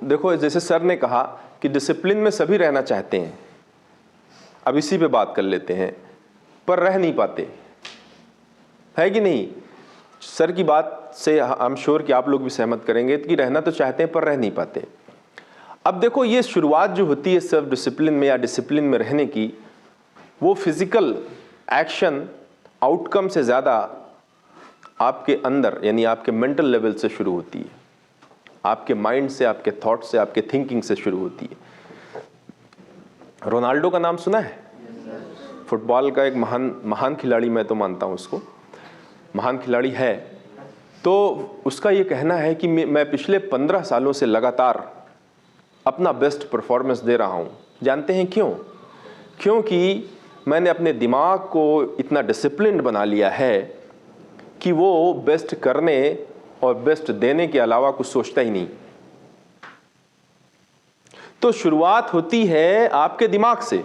देखो, जैसे सर ने कहा कि डिसिप्लिन में सभी रहना चाहते हैं, अब इसी पे बात कर लेते हैं, पर रह नहीं पाते, है कि नहीं? सर की बात से आई एम श्योर कि आप लोग भी सहमत करेंगे कि रहना तो चाहते हैं पर रह नहीं पाते। अब देखो, ये शुरुआत जो होती है सेल्फ डिसिप्लिन में या डिसिप्लिन में रहने की, वो फिजिकल एक्शन आउटकम से ज़्यादा आपके अंदर यानी आपके मेंटल लेवल से शुरू होती है, आपके माइंड से, आपके थॉट से, आपके थिंकिंग से शुरू होती है। रोनाल्डो का नाम सुना है? फुटबॉल का एक महान खिलाड़ी, मैं तो मानता हूँ उसको महान खिलाड़ी है। तो उसका ये कहना है कि मैं पिछले 15 सालों से लगातार अपना बेस्ट परफॉर्मेंस दे रहा हूँ। जानते हैं क्यों? क्योंकि मैंने अपने दिमाग को इतना डिसिप्लिन्ड बना लिया है कि वो बेस्ट करने और बेस्ट देने के अलावा कुछ सोचता ही नहीं। तो शुरुआत होती है आपके दिमाग से।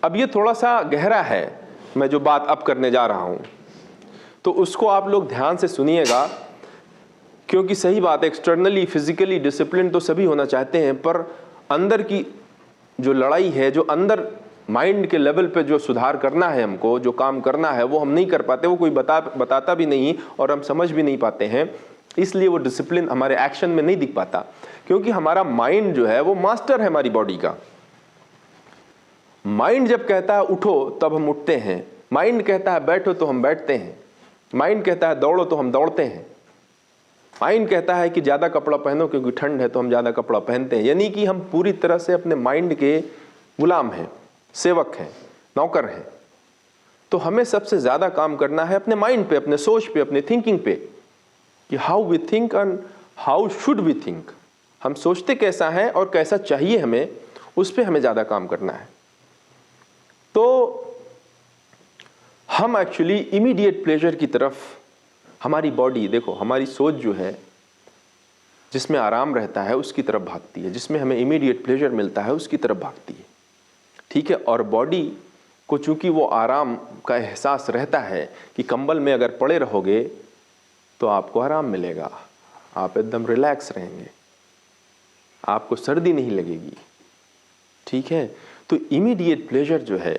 अब ये थोड़ा सा गहरा है, मैं जो बात अब करने जा रहा हूं, तो उसको आप लोग ध्यान से सुनिएगा, क्योंकि सही बात है, एक्सटर्नली फिजिकली डिसिप्लिन तो सभी होना चाहते हैं, पर अंदर की जो लड़ाई है, जो अंदर माइंड के लेवल पे जो सुधार करना है हमको, जो काम करना है, वो हम नहीं कर पाते, वो कोई बताता भी नहीं और हम समझ भी नहीं पाते हैं। इसलिए वो डिसिप्लिन हमारे एक्शन में नहीं दिख पाता, क्योंकि हमारा माइंड जो है वो मास्टर है हमारी बॉडी का। माइंड जब कहता है उठो तब हम उठते हैं, माइंड कहता है बैठो तो हम बैठते हैं, माइंड कहता है दौड़ो तो हम दौड़ते हैं, माइंड कहता है कि ज़्यादा कपड़ा पहनो क्योंकि ठंड है तो हम ज़्यादा कपड़ा पहनते हैं। यानी कि हम पूरी तरह से अपने माइंड के गुलाम हैं, सेवक हैं, नौकर हैं। तो हमें सबसे ज़्यादा काम करना है अपने माइंड पे, अपने सोच पे, अपने थिंकिंग पे, कि how we think and how should we think. हम सोचते कैसा है और कैसा चाहिए हमें, उस पर हमें ज़्यादा काम करना है। तो हम एक्चुअली इमीडिएट प्लेजर की तरफ, हमारी बॉडी देखो, हमारी सोच जो है जिसमें आराम रहता है उसकी तरफ भागती है, जिसमें हमें इमीडिएट प्लेजर मिलता है उसकी तरफ भागती है, ठीक है। और बॉडी को चूंकि वो आराम का एहसास रहता है कि कंबल में अगर पड़े रहोगे तो आपको आराम मिलेगा, आप एकदम रिलैक्स रहेंगे, आपको सर्दी नहीं लगेगी, ठीक है। तो इमीडिएट प्लेजर जो है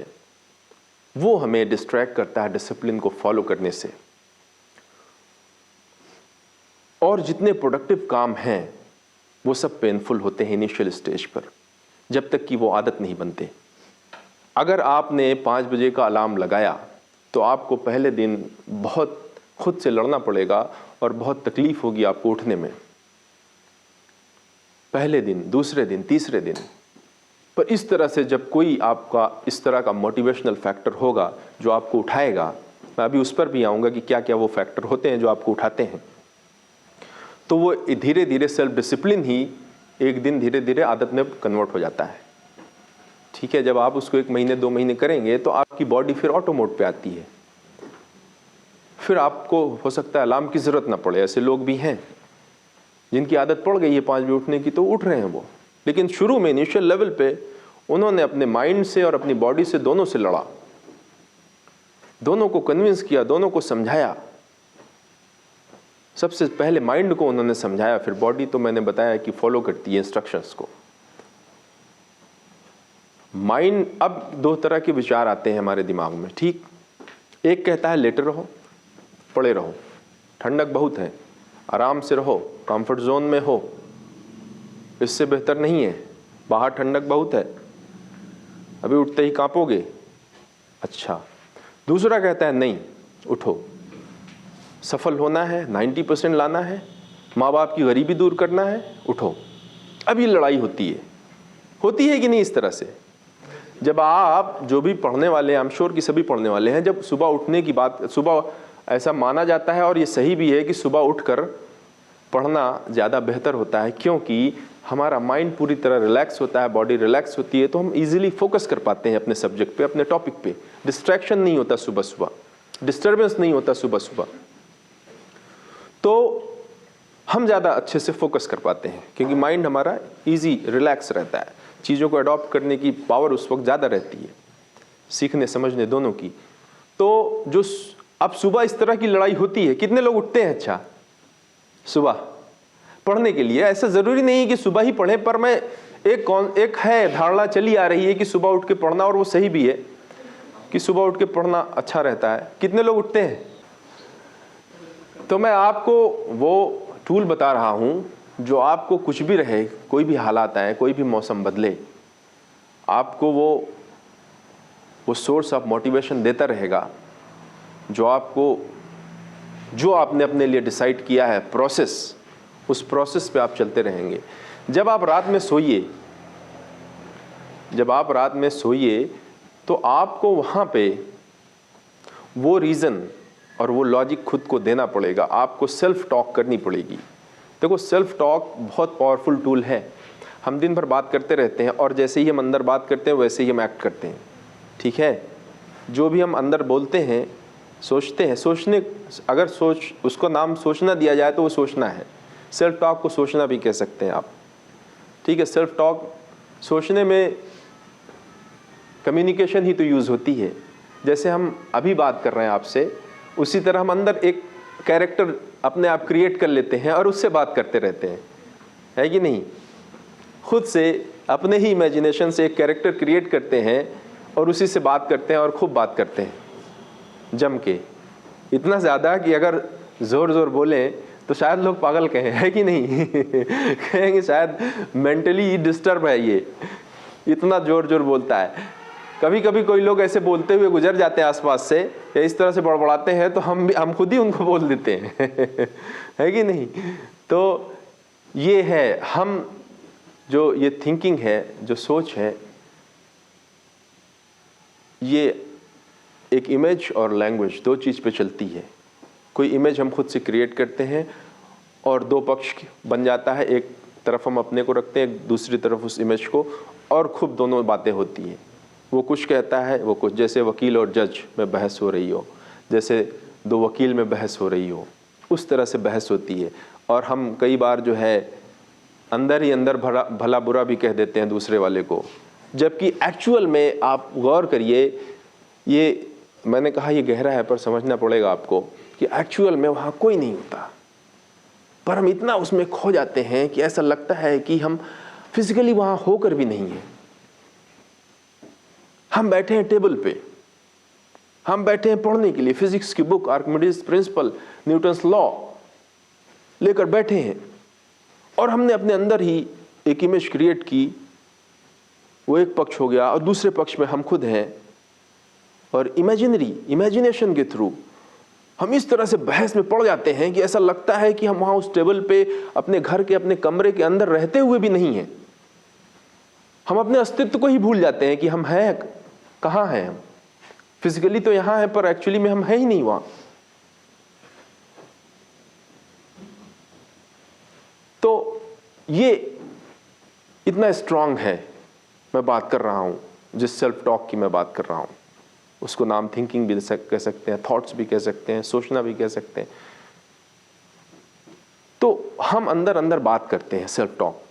वो हमें डिस्ट्रैक्ट करता है डिसिप्लिन को फॉलो करने से। और जितने प्रोडक्टिव काम हैं वो सब पेनफुल होते हैं इनिशियल स्टेज पर, जब तक कि वो आदत नहीं बनते। अगर आपने 5 बजे का अलार्म लगाया तो आपको पहले दिन बहुत खुद से लड़ना पड़ेगा और बहुत तकलीफ होगी आपको उठने में, पहले दिन, दूसरे दिन, तीसरे दिन। पर इस तरह से जब कोई आपका इस तरह का मोटिवेशनल फैक्टर होगा जो आपको उठाएगा, मैं अभी उस पर भी आऊँगा कि क्या क्या वो फैक्टर होते हैं जो आपको उठाते हैं, तो वो धीरे धीरे सेल्फ डिसिप्लिन ही एक दिन धीरे धीरे आदत में कन्वर्ट हो जाता है, ठीक है। जब आप उसको 1 महीने 2 महीने करेंगे तो आपकी बॉडी फिर ऑटो मोड पे आती है, फिर आपको हो सकता है अलार्म की ज़रूरत ना पड़े। ऐसे लोग भी हैं जिनकी आदत पड़ गई है 5 बजे उठने की, तो उठ रहे हैं वो, लेकिन शुरू में इनिशियल लेवल पे उन्होंने अपने माइंड से और अपनी बॉडी से, दोनों से लड़ा, दोनों को कन्विंस किया, दोनों को समझाया। सबसे पहले माइंड को उन्होंने समझाया, फिर बॉडी तो मैंने बताया कि फॉलो करती है इंस्ट्रक्शंस को। माइंड, अब 2 तरह के विचार आते हैं हमारे दिमाग में, ठीक। एक कहता है लेटे रहो, पड़े रहो, ठंडक बहुत है, आराम से रहो, कंफर्ट जोन में हो, इससे बेहतर नहीं है, बाहर ठंडक बहुत है, अभी उठते ही कांपोगे। अच्छा। दूसरा कहता है नहीं, उठो, सफल होना है, 90% लाना है, माँ बाप की गरीबी दूर करना है, उठो। अब ये लड़ाई होती है कि नहीं? इस तरह से जब आप जो भी पढ़ने वाले हैं, आई एम श्योर कि सभी पढ़ने वाले हैं, जब सुबह उठने की बात, सुबह ऐसा माना जाता है और ये सही भी है कि सुबह उठकर पढ़ना ज़्यादा बेहतर होता है, क्योंकि हमारा माइंड पूरी तरह रिलैक्स होता है, बॉडी रिलैक्स होती है, तो हम इजीली फोकस कर पाते हैं अपने सब्जेक्ट पे, अपने टॉपिक पे। डिस्ट्रैक्शन नहीं होता सुबह सुबह, डिस्टर्बेंस नहीं होता सुबह सुबह, तो हम ज़्यादा अच्छे से फोकस कर पाते हैं, क्योंकि माइंड हमारा इजी रिलैक्स रहता है, चीज़ों को अडॉप्ट करने की पावर उस वक्त ज़्यादा रहती है, सीखने समझने दोनों की। तो जो अब सुबह इस तरह की लड़ाई होती है, कितने लोग उठते हैं अच्छा सुबह? पढ़ने के लिए। ऐसा ज़रूरी नहीं कि सुबह ही पढ़ें, पर मैं एक है धारणा चली आ रही है कि सुबह उठ के पढ़ना, और वो सही भी है कि सुबह उठ के पढ़ना अच्छा रहता है। कितने लोग उठते हैं? तो मैं आपको वो टूल बता रहा हूं जो आपको कुछ भी रहे, कोई भी हालात आए, कोई भी मौसम बदले, आपको वो सोर्स ऑफ मोटिवेशन देता रहेगा, जो आपने अपने लिए डिसाइड किया है प्रोसेस, उस प्रोसेस पे आप चलते रहेंगे। जब आप रात में सोइए तो आपको वहाँ पे वो रीज़न और वो लॉजिक खुद को देना पड़ेगा, आपको सेल्फ टॉक करनी पड़ेगी। देखो, सेल्फ टॉक बहुत पावरफुल टूल है। हम दिन भर बात करते रहते हैं और जैसे ही हम अंदर बात करते हैं वैसे ही हम एक्ट करते हैं, ठीक है। जो भी हम अंदर बोलते हैं, सोचते हैं, अगर उसको नाम सोचना दिया जाए तो वो सोचना है। सेल्फ टॉक को सोचना भी कह सकते हैं आप, ठीक है। सेल्फ टॉक सोचने में कम्युनिकेशन ही तो यूज़ होती है। जैसे हम अभी बात कर रहे हैं आपसे, उसी तरह हम अंदर एक कैरेक्टर अपने आप क्रिएट कर लेते हैं और उससे बात करते रहते हैं, है कि नहीं। खुद से अपने ही इमेजिनेशन से एक कैरेक्टर क्रिएट करते हैं और उसी से बात करते हैं और खूब बात करते हैं जम के, इतना ज़्यादा कि अगर ज़ोर बोलें तो शायद लोग पागल कहें, है कि नहीं कहेंगे शायद मेंटली डिस्टर्ब है ये, इतना जोर बोलता है। कभी कभी कोई लोग ऐसे बोलते हुए गुजर जाते हैं आसपास से, या इस तरह से बड़बड़ाते हैं, तो हम खुद ही उनको बोल देते हैं है कि नहीं। तो ये है, हम जो ये थिंकिंग है, जो सोच है, ये एक इमेज और लैंग्वेज, दो चीज़ पे चलती है। कोई इमेज हम खुद से क्रिएट करते हैं और दो पक्ष बन जाता है, एक तरफ हम अपने को रखते हैं, दूसरी तरफ उस इमेज को, और खूब दोनों बातें होती हैं। वो कुछ कहता है, वो कुछ, जैसे वकील और जज में बहस हो रही हो, जैसे दो वकील में बहस हो रही हो, उस तरह से बहस होती है। और हम कई बार जो है अंदर ही अंदर भला बुरा भी कह देते हैं दूसरे वाले को, जबकि एक्चुअल में आप गौर करिए, ये मैंने कहा ये गहरा है पर समझना पड़ेगा आपको, कि एक्चुअल में वहाँ कोई नहीं होता, पर हम इतना उसमें खो जाते हैं कि ऐसा लगता है कि हम फिजिकली वहाँ होकर भी नहीं हैं। हम बैठे हैं टेबल पे, हम बैठे हैं पढ़ने के लिए फिजिक्स की book, Archimedes principal, Newton's law लेकर बैठे हैं, और हमने अपने अंदर ही एक इमेज क्रिएट की। वो एक पक्ष हो गया, और दूसरे पक्ष में हम खुद हैं, और इमेजिनेशन के थ्रू हम इस तरह से बहस में पड़ जाते हैं कि ऐसा लगता है कि हम वहाँ उस टेबल पे अपने घर के, अपने कमरे के अंदर रहते हुए भी नहीं हैं। हम अपने अस्तित्व को ही भूल जाते हैं कि हम हैं कहाँ हैं। हम फिजिकली तो यहाँ हैं, पर एक्चुअली में हम हैं ही नहीं वहाँ। तो ये इतना स्ट्रांग है, मैं बात कर रहा हूँ जिस सेल्फ टॉक की मैं बात कर रहा हूँ, उसको नाम थिंकिंग भी कह सकते हैं, थॉट्स भी कह सकते हैं, सोचना भी कह सकते हैं। तो हम अंदर अंदर बात करते हैं, सेल्फ टॉक।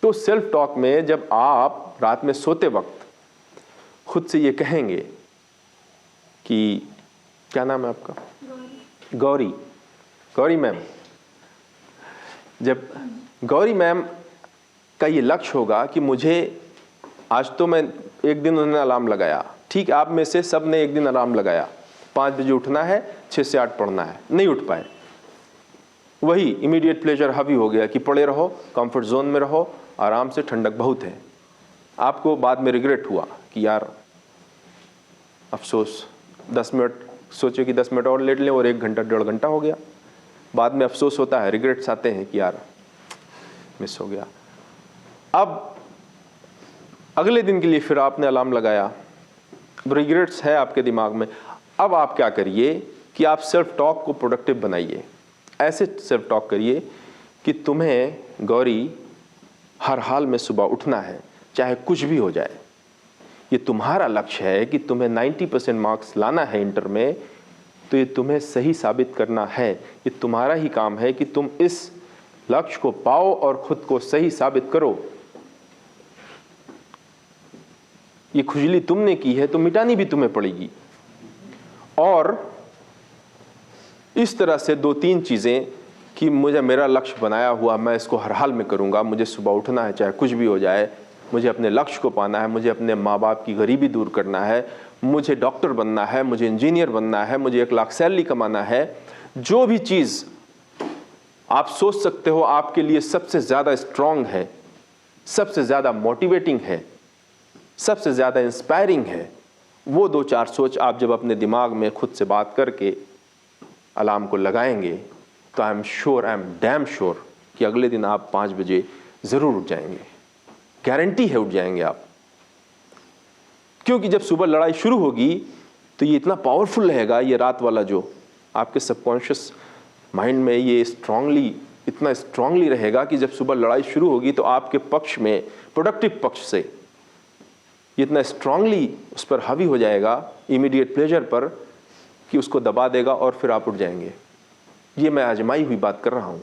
तो सेल्फ टॉक में जब आप रात में सोते वक्त खुद से ये कहेंगे कि, क्या नाम है आपका? गौरी मैम। जब गौरी मैम का ये लक्ष्य होगा कि मुझे आज तो मैं एक दिन उन्होंने अलार्म लगाया, ठीक, आप में से सब ने एक दिन अलार्म लगाया, 5 बजे उठना है, 6 से 8 पढ़ना है, नहीं उठ पाए। वही इमीडिएट प्लेजर हावी हो गया कि पढ़े रहो, कंफर्ट जोन में रहो, आराम से, ठंडक बहुत है। आपको बाद में रिग्रेट हुआ कि यार अफसोस, 10 मिनट सोचे कि 10 मिनट और लेट लें, और 1 घंटा 1.5 घंटा हो गया। बाद में अफसोस होता है, रिग्रेट्स आते हैं कि यार मिस हो गया। अब अगले दिन के लिए फिर आपने अलार्म लगाया, रिग्रेट्स है आपके दिमाग में। अब आप क्या करिए कि आप सेल्फ टॉक को प्रोडक्टिव बनाइए। ऐसे सेल्फ टॉक करिए कि तुम्हें गौरी हर हाल में सुबह उठना है, चाहे कुछ भी हो जाए। ये तुम्हारा लक्ष्य है कि तुम्हें 90% मार्क्स लाना है इंटर में, तो ये तुम्हें सही साबित करना है। ये तुम्हारा ही काम है कि तुम इस लक्ष्य को पाओ और खुद को सही साबित करो। ये खुजली तुमने की है तो मिटानी भी तुम्हें पड़ेगी। और इस तरह से 2-3 चीजें कि मुझे मेरा लक्ष्य बनाया हुआ, मैं इसको हर हाल में करूँगा, मुझे सुबह उठना है चाहे कुछ भी हो जाए, मुझे अपने लक्ष्य को पाना है, मुझे अपने माँ बाप की गरीबी दूर करना है, मुझे डॉक्टर बनना है, मुझे इंजीनियर बनना है, मुझे 1 लाख सैलरी कमाना है। जो भी चीज़ आप सोच सकते हो आपके लिए सबसे ज़्यादा स्ट्रांग है, सबसे ज़्यादा मोटिवेटिंग है, सबसे ज़्यादा इंस्पायरिंग है, वो 2-4 सोच आप जब अपने दिमाग में खुद से बात करके अलार्म को लगाएंगे तो आई एम डैम श्योर कि अगले दिन आप 5 बजे ज़रूर उठ जाएंगे। गारंटी है उठ जाएंगे आप, क्योंकि जब सुबह लड़ाई शुरू होगी तो ये इतना पावरफुल रहेगा, ये रात वाला जो आपके सबकॉन्शियस माइंड में ये इतना स्ट्रांगली रहेगा कि जब सुबह लड़ाई शुरू होगी तो आपके पक्ष में, प्रोडक्टिव पक्ष से ये इतना स्ट्रांगली उस पर हावी हो जाएगा, इमीडिएट प्लेजर पर, कि उसको दबा देगा और फिर आप उठ जाएंगे। ये मैं आजमाई हुई बात कर रहा हूँ।